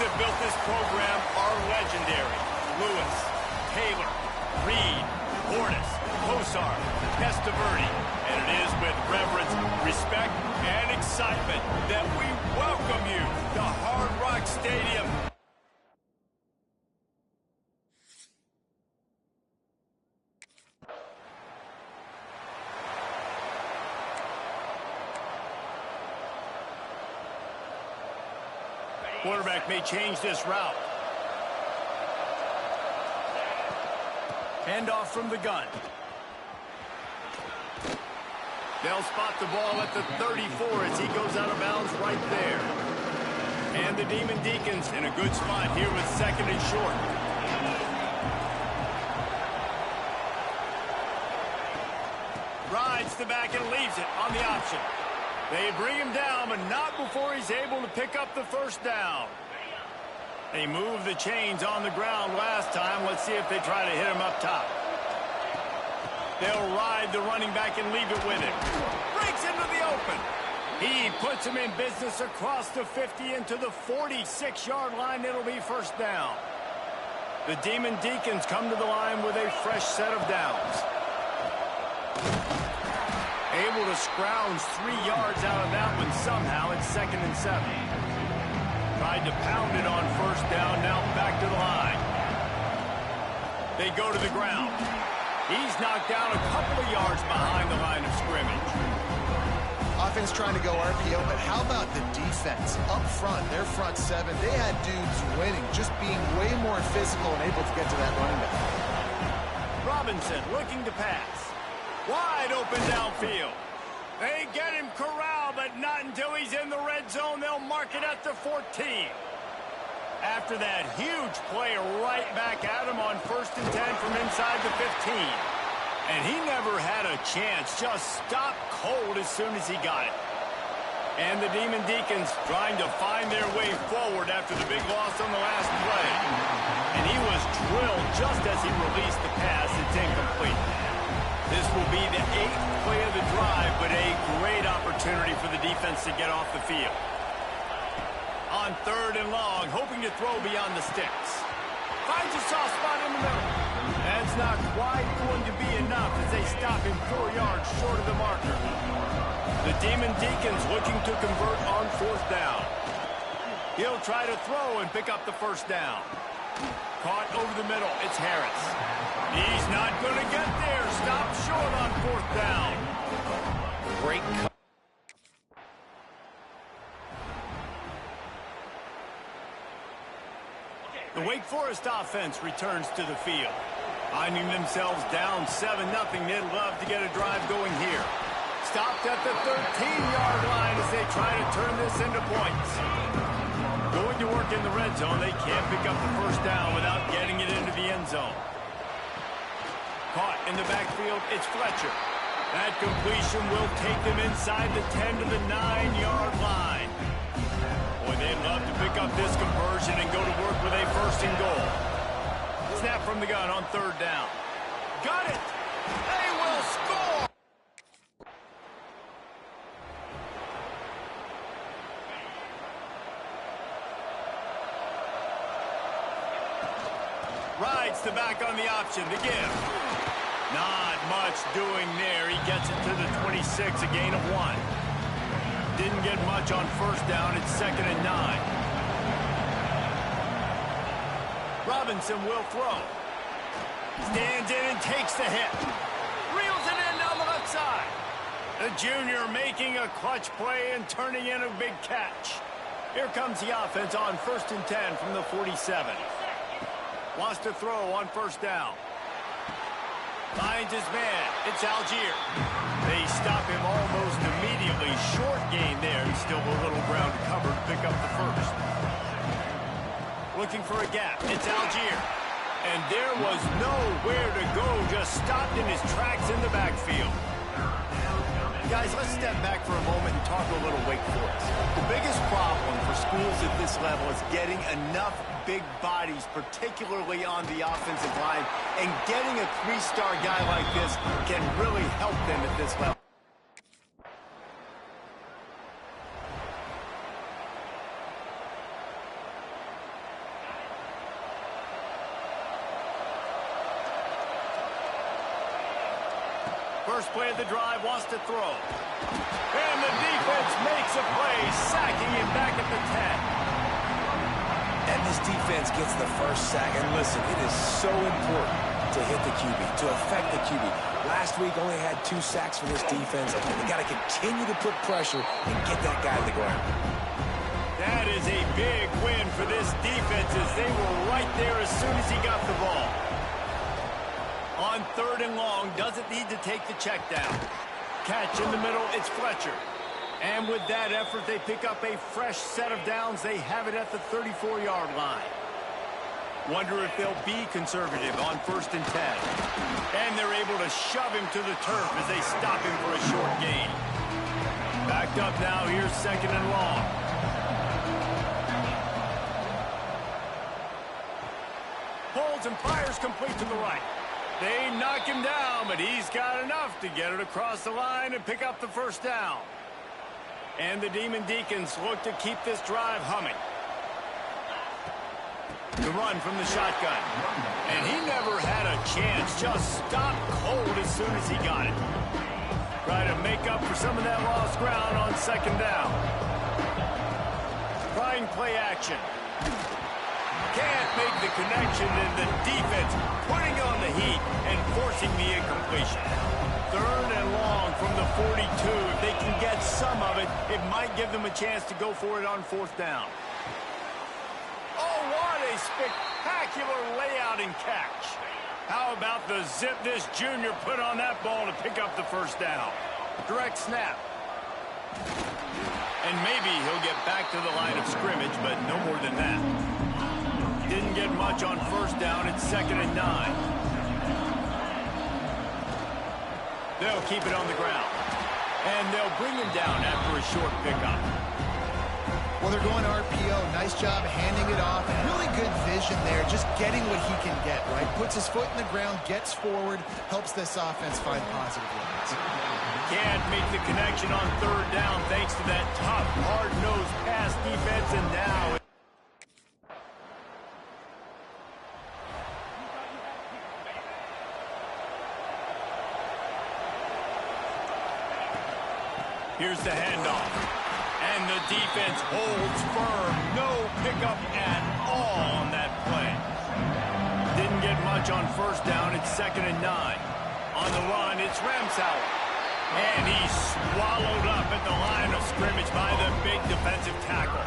that built this program are legendary. Lewis, Taylor, Reed, Portis, Kosar, Testaverde. And it is with reverence, respect, and excitement that we welcome you to Hard Rock Stadium. Quarterback may change this route. Handoff from the gun. They'll spot the ball at the 34 as he goes out of bounds right there. And the Demon Deacons in a good spot here with second and short. Rides the back and leaves it on the option. They bring him down, but not before he's able to pick up the first down. They moved the chains on the ground last time. Let's see if they try to hit him up top. They'll ride the running back and leave it with him. Breaks into the open. He puts him in business across the 50 into the 46-yard line. It'll be first down. The Demon Deacons come to the line with a fresh set of downs. Able to scrounge 3 yards out of that one somehow. It's 2nd and 7. Tried to pound it on first down. Now back to the line. They go to the ground. He's knocked down a couple of yards behind the line of scrimmage. Offense trying to go RPO, but how about the defense? Up front, their front seven, they had dudes winning, just being way more physical and able to get to that running back. Robinson looking to pass. Wide open downfield. They get him corralled, but not until he's in the red zone. They'll mark it at the 14. After that huge play right back at him on 1st and 10 from inside the 15. And he never had a chance. Just stopped cold as soon as he got it. And the Demon Deacons trying to find their way forward after the big loss on the last play. And he was drilled just as he released the pass. It's incomplete. This will be the 8th play of the drive, but a great opportunity for the defense to get off the field. On 3rd and long, hoping to throw beyond the sticks. Finds a soft spot in the middle. That's not quite going to be enough as they stop him 4 yards short of the marker. The Demon Deacons looking to convert on 4th down. He'll try to throw and pick up the first down. Caught over the middle. It's Harris. He's not going to get there. Stop short on 4th down. Great cut. The Wake Forest offense returns to the field. Finding themselves down 7-0, they'd love to get a drive going here. Stopped at the 13-yard line as they try to turn this into points. Going to work in the red zone. They can't pick up the first down without getting it into the end zone. Caught in the backfield, it's Fletcher. That completion will take them inside the 10 to the 9-yard line. Boy, they'd love to pick up this conversion and go to work with a 1st and goal. Snap from the gun on 3rd down. Got it! They will score! Rides the back on the option to give. Not much doing there. He gets it to the 26, a gain of 1. Didn't get much on 1st down. It's 2nd and 9. Robinson will throw. Stands in and takes the hit. Reels it in down the left side. The junior making a clutch play and turning in a big catch. Here comes the offense on 1st and 10 from the 47. Wants to throw on 1st down. Finds his man. It's Algier. They stop him almost immediately. Short gain there. He's still a little ground to cover to pick up the 1st. Looking for a gap. It's Algier. And there was nowhere to go. Just stopped in his tracks in the backfield. Guys, let's step back for a moment and talk a little Wake Forest. The biggest problem for schools at this level is getting enough big bodies, particularly on the offensive line, and getting a 3-star guy like this can really help them at this level. First play of the drive, wants to throw. And the defense makes a play, sacking him back at the 10. And this defense gets the first sack. And listen, it is so important to hit the QB, to affect the QB. Last week only had 2 sacks for this defense. They got to continue to put pressure and get that guy to the ground. That is a big win for this defense as they were right there as soon as he got the ball. On 3rd and long, doesn't need to take the check down. Catch in the middle, it's Fletcher. And with that effort, they pick up a fresh set of downs. They have it at the 34-yard line. Wonder if they'll be conservative on 1st and 10. And they're able to shove him to the turf as they stop him for a short gain. Backed up now, here's 2nd and long. Holds and fires complete to the right. They knock him down, but he's got enough to get it across the line and pick up the first down. And the Demon Deacons look to keep this drive humming. The run from the shotgun. And he never had a chance. Just stopped cold as soon as he got it. Try to make up for some of that lost ground on 2nd down. Trying play action. Can't make the connection, and the defense putting on the heat and forcing the incompletion. 3rd and long from the 42. If they can get some of it, it might give them a chance to go for it on 4th down. Oh, what a spectacular layout and catch. How about the zip this junior put on that ball to pick up the first down? Direct snap. And maybe he'll get back to the line of scrimmage, but no more than that. Didn't get much on 1st down. It's 2nd and 9. They'll keep it on the ground. And they'll bring him down after a short pickup. Well, they're going RPO. Nice job handing it off. And really good vision there, just getting what he can get, right? Puts his foot in the ground, gets forward, helps this offense find positive lines. Can't make the connection on 3rd down thanks to that tough, hard-nosed pass defense, and now... Here's the handoff. And the defense holds firm. No pickup at all on that play. Didn't get much on 1st down. It's 2nd and 9. On the run, it's Ramsauer. And he's swallowed up at the line of scrimmage by the big defensive tackle.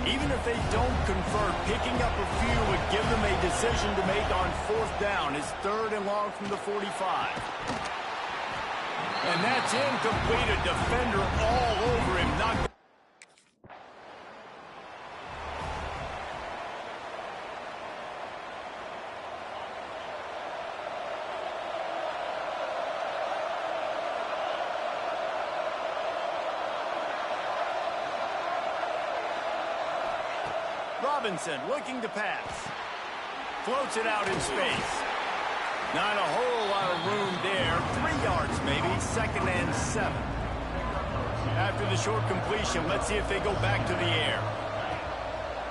Even if they don't convert, picking up a few would give them a decision to make on 4th down. It's 3rd and long from the 45. And that's incomplete. A defender all over him. Knocked. Robinson looking to pass. Floats it out in space. Not a whole lot of room there. 3 yards maybe. 2nd and 7. After the short completion, let's see if they go back to the air.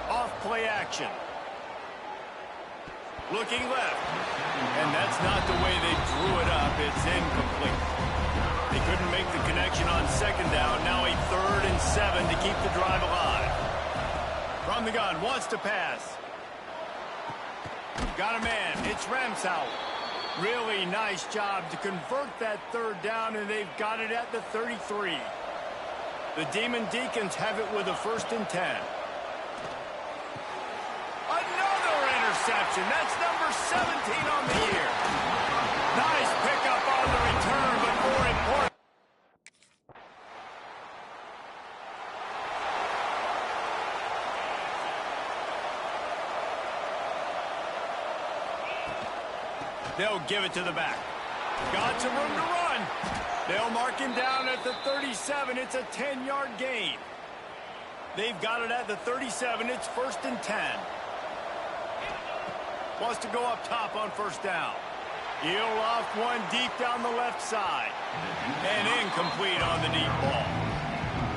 Off play action. Looking left. And that's not the way they drew it up. It's incomplete. They couldn't make the connection on 2nd down. Now a 3rd and 7 to keep the drive alive. From the gun, wants to pass. Got a man. It's Ramsauer. Really nice job to convert that 3rd down, and they've got it at the 33. The Demon Deacons have it with a 1st and 10. Another interception. That's number 17 on the year. Nice pickup on the return, but more important. They'll give it to the back. Got some room to run. They'll mark him down at the 37. It's a 10-yard gain. They've got it at the 37. It's 1st and 10. Wants to go up top on 1st down. He'll off one deep down the left side. And incomplete on the deep ball.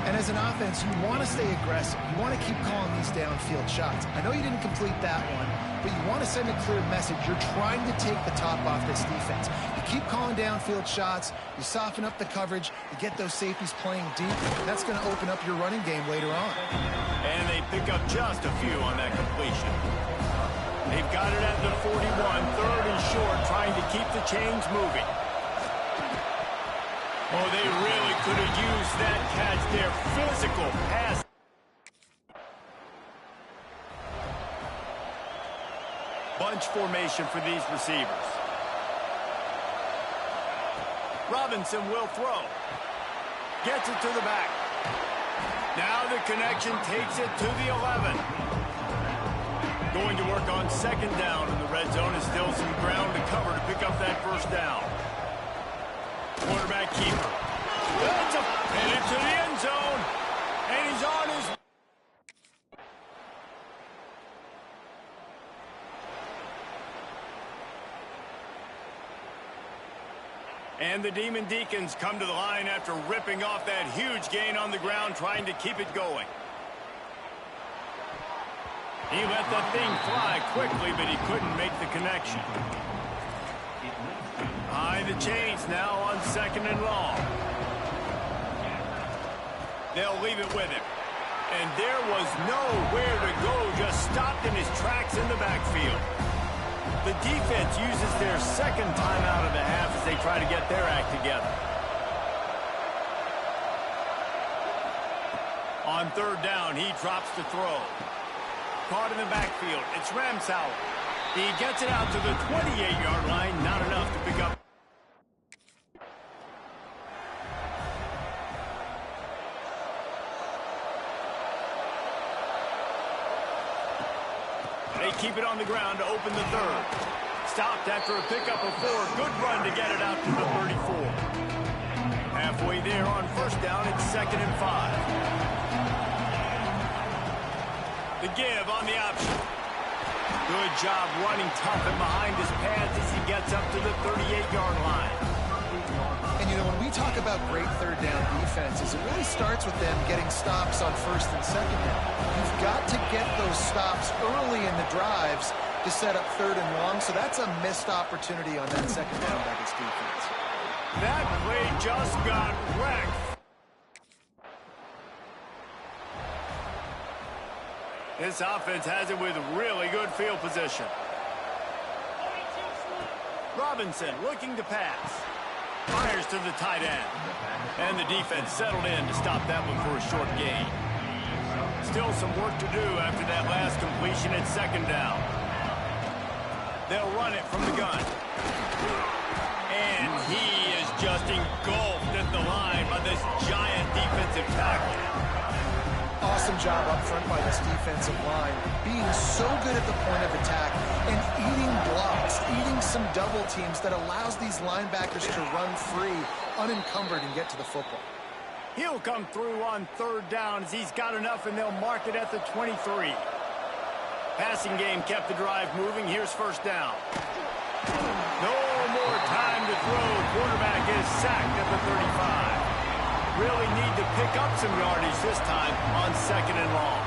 And as an offense, you want to stay aggressive. You want to keep calling these downfield shots. I know you didn't complete that one, but you want to send a clear message. You're trying to take the top off this defense. You keep calling downfield shots. You soften up the coverage. You get those safeties playing deep. That's going to open up your running game later on. And they pick up just a few on that completion. They've got it at the 41, third and short, trying to keep the chains moving. Oh, they really could have used that catch there. Physical pass. Bunch formation for these receivers. Robinson will throw. Gets it to the back. Now the connection takes it to the 11. Going to work on second down in the red zone. Is still some ground to cover to pick up that first down. Quarterback keeper. That's a headed to the end zone. And he's on his... And the Demon Deacons come to the line after ripping off that huge gain on the ground, trying to keep it going. He let the thing fly quickly, but he couldn't make the connection. High the chains now on second and long. They'll leave it with him. And there was nowhere to go, just stopped in his tracks in the backfield. The defense uses their second timeout of the half as they try to get their act together. On third down, he drops to throw. Caught in the backfield. It's Ramsauer. He gets it out to the 28-yard line. Not enough to pick up. They keep it on the ground to open the third. Stopped after a pickup of 4. Good run to get it out to the 34. Halfway there on first down, it's second and 5. The give on the option. Good job running tough and behind his pads as he gets up to the 38-yard line. And, you know, when we talk about great third down defenses, it really starts with them getting stops on first and second down. You've got to get those stops early in the drives to set up third and long, so that's a missed opportunity on that second down by this defense. That play just got wrecked. This offense has it with really good field position. Robinson looking to pass. Fires to the tight end. And the defense settled in to stop that one for a short gain. Still some work to do after that last completion at second down. They'll run it from the gun. And he is just engulfed at the line by this giant defensive tackle. Awesome job up front by this defensive line, being so good at the point of attack and eating blocks, eating some double teams that allows these linebackers to run free, unencumbered, and get to the football. He'll come through on third down as he's got enough, and they'll mark it at the 23. Passing game kept the drive moving. Here's first down. No more time to throw. Quarterback is sacked at the 35. Really need to pick up some yardage this time on second and long.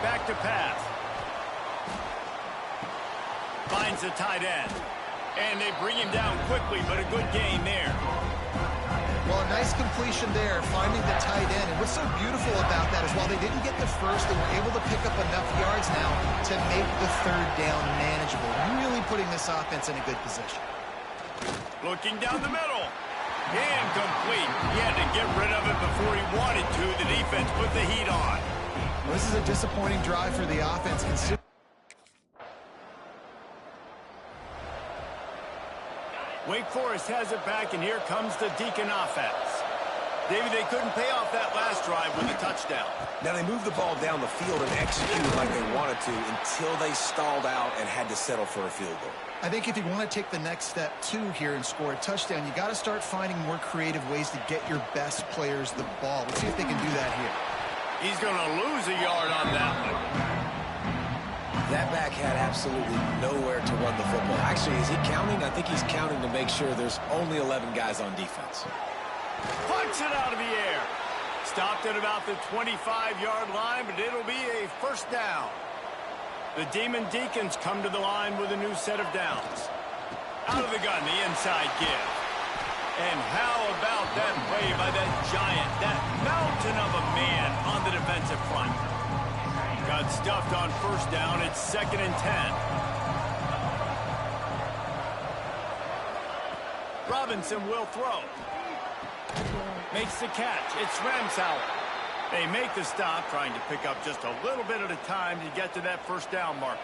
Back to pass. Finds the tight end. And they bring him down quickly, but a good gain there. Well, a nice completion there, finding the tight end. And what's so beautiful about that is while they didn't get the first, they were able to pick up enough yards now to make the third down manageable. Really putting this offense in a good position. Looking down the middle. Incomplete. He had to get rid of it before he wanted to. The defense put the heat on. Well, this is a disappointing drive for the offense. Wake Forest has it back, and here comes the Deacon offense. David, they couldn't pay off that last drive with a touchdown. Now they moved the ball down the field and executed like they wanted to until they stalled out and had to settle for a field goal. I think if you want to take the next step, too, here and score a touchdown, you got to start finding more creative ways to get your best players the ball. Let's see if they can do that here. He's going to lose a yard on that one. That back had absolutely nowhere to run the football. Actually, is he counting? I think he's counting to make sure there's only 11 guys on defense. Punch it out of the air. stopped at about the 25-yard line, but it'll be a first down. The Demon Deacons come to the line with a new set of downs. Out of the gun, the inside give. And how about that play by that giant, that mountain of a man on the defensive front? Got stuffed on first down. It's 2nd and 10. Robinson will throw. Makes the catch. It's Ramsauer. They make the stop, trying to pick up just a little bit at a time to get to that first down marker.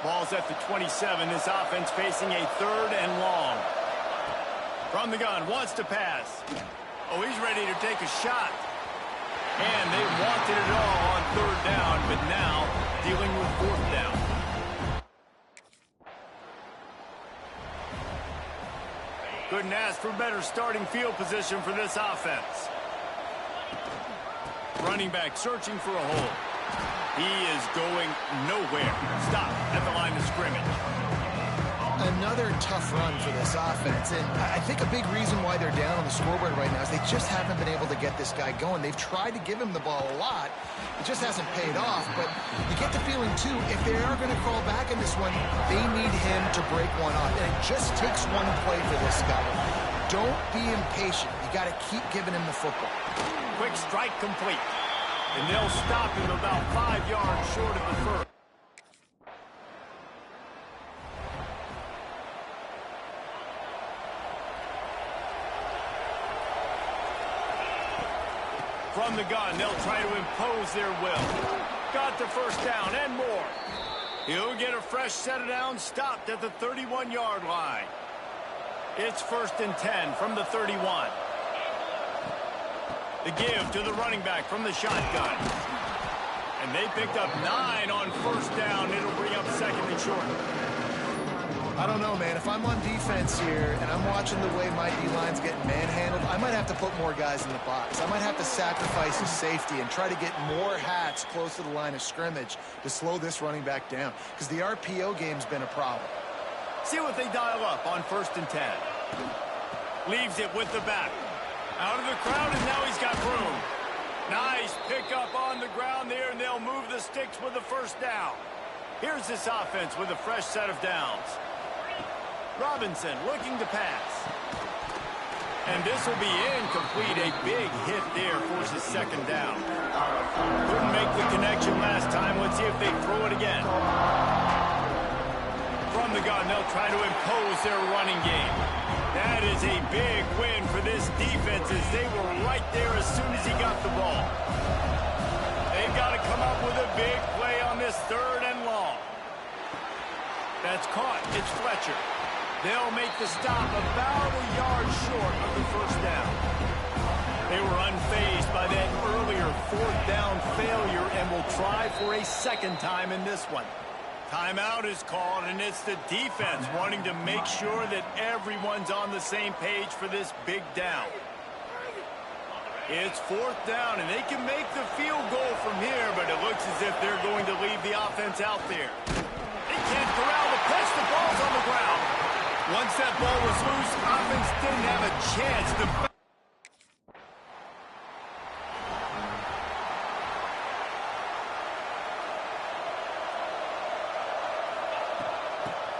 Ball's at the 27. This offense facing a 3rd and long. From the gun, wants to pass. Oh, he's ready to take a shot. And they wanted it all on 3rd down, but now dealing with 4th down. Couldn't ask for better starting field position for this offense. Running back searching for a hole. He is going nowhere. Stop at the line of scrimmage. Another tough run for this offense, and I think a big reason why they're down on the scoreboard right now is they just haven't been able to get this guy going. They've tried to give him the ball a lot. It just hasn't paid off, but you get the feeling, too, if they are going to crawl back in this one, they need him to break one off, and it just takes one play for this guy. Don't be impatient. You got to keep giving him the football. Quick strike complete, and they'll stop him about 5 yards short of the first. From the gun, they'll try to impose their will. Got the first down and more. He'll get a fresh set of downs, stopped at the 31-yard line. It's 1st and 10 from the 31. The give to the running back from the shotgun. And they picked up 9 on first down. It'll bring up 2nd and short. I don't know, man. If I'm on defense here and I'm watching the way my D-line's getting manhandled, I might have to put more guys in the box. I might have to sacrifice his safety and try to get more hats close to the line of scrimmage to slow this running back down, because the RPO game's been a problem. See what they dial up on 1st and 10. Leaves it with the back. Out of the crowd, and now he's got room. Nice pickup on the ground there, and they'll move the sticks with the first down. Here's this offense with a fresh set of downs. Robinson looking to pass. And this will be incomplete. A big hit there forces 2nd down. Couldn't make the connection last time. Let's see if they throw it again. From the gun, they'll try to impose their running game. That is a big win for this defense, as they were right there as soon as he got the ball. They've got to come up with a big play on this 3rd and long. That's caught. It's Fletcher. They'll make the stop about a yard short of the first down. They were unfazed by that earlier 4th down failure and will try for a 2nd time in this one. Timeout is called, and it's the defense wanting to make sure that everyone's on the same page for this big down. It's 4th down, and they can make the field goal from here, but it looks as if they're going to leave the offense out there. They can't corral the pitch. The ball's on the ground. Once that ball was loose, offense didn't have a chance to...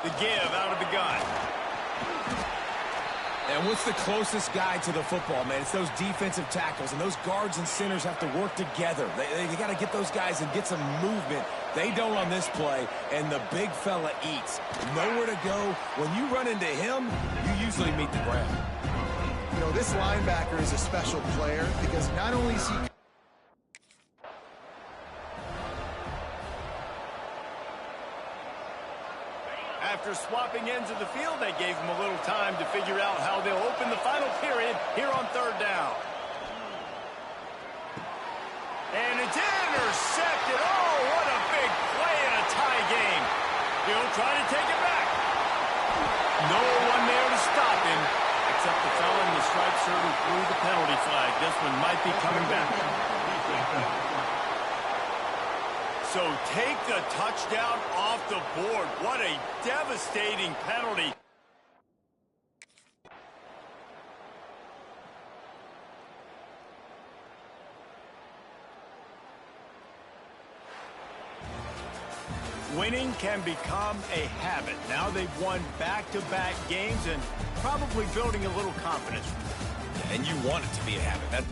The give out of the gun. And what's the closest guy to the football, man? It's those defensive tackles, and those guards and centers have to work together. They got to get those guys and get some movement. They don't on this play, and the big fella eats. Nowhere to go. When you run into him, you usually meet the ground. You know, this linebacker is a special player because not only is he... After swapping ends of the field, they gave him a little time to figure out how they'll open the final period here on 3rd down. And it's intercepted. Oh, what a big play in a tie game. He'll try to take it back. No one there to stop him, except the fella in the striped shirt who threw the penalty flag. This one might be coming back. So take the touchdown off the board. What a devastating penalty. Winning can become a habit. Now they've won back-to-back games and probably building a little confidence. And you want it to be a habit.